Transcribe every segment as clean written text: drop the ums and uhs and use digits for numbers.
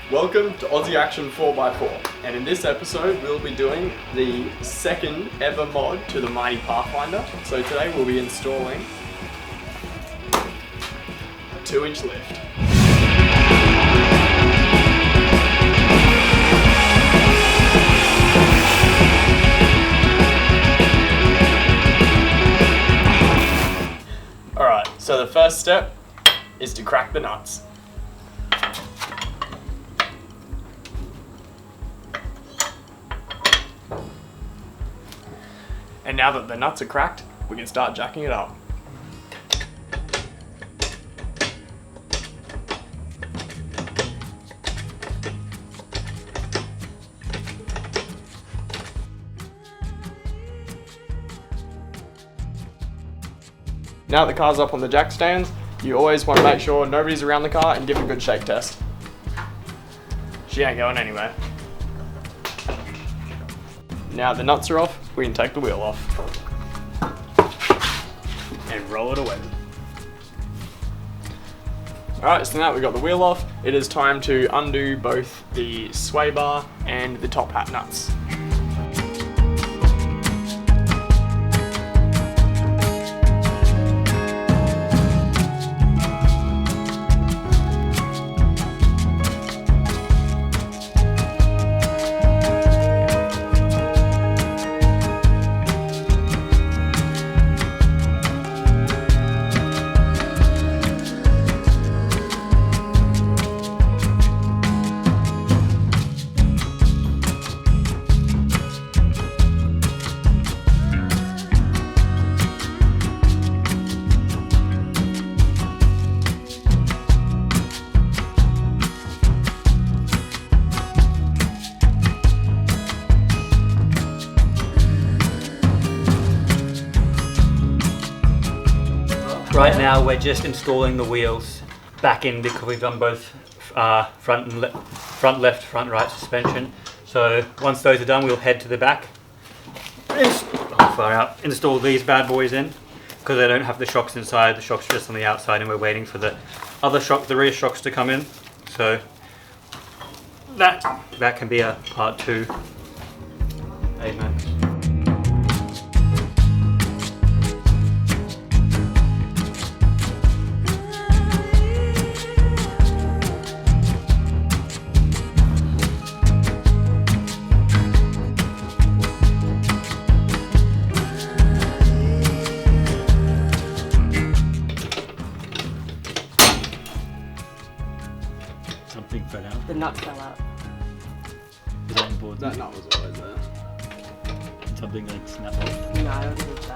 Welcome to Aussie Action 4x4, and in this episode we'll be doing the second ever mod to the mighty Pathfinder. So today we'll be installing a 2-inch lift. Alright, so the first step is to crack the nuts. And now that the nuts are cracked, we can start jacking it up. Now that the car's up on the jack stands, you always want to make sure nobody's around the car and give it a good shake test. She ain't going anywhere. Now the nuts are off, we can take the wheel off and roll it away. Alright, so now that we've got the wheel off, it is time to undo both the sway bar and the top hat nuts. Right now we're just installing the wheels back in because we've done both front, left, front, right suspension. So once those are done, we'll head to the back, install these bad boys in because they don't have the shocks inside. The shocks are just on the outside, and we're waiting for the other shock, the rear shocks, to come in. So that can be a part 2. Amen. Something fell out. The nut fell out. Is that important? That nut was always there. Something like snap off. No, I don't think so.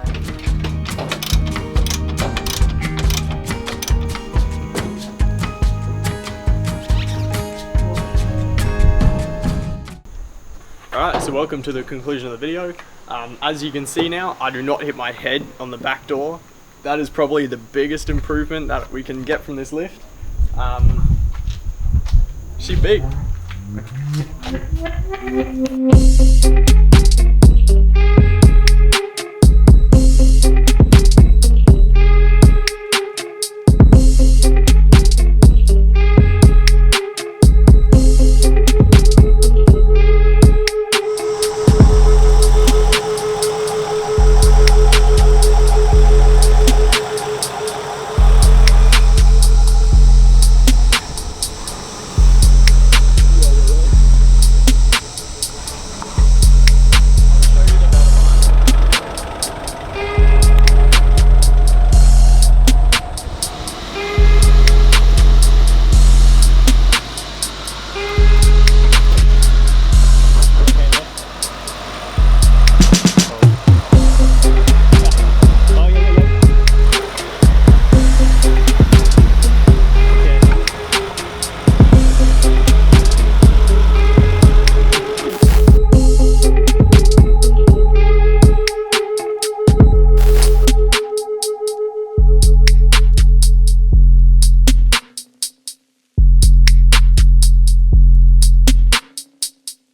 Alright, so welcome to the conclusion of the video. As you can see now, I do not hit my head on the back door. That is probably the biggest improvement that we can get from this lift. She's big.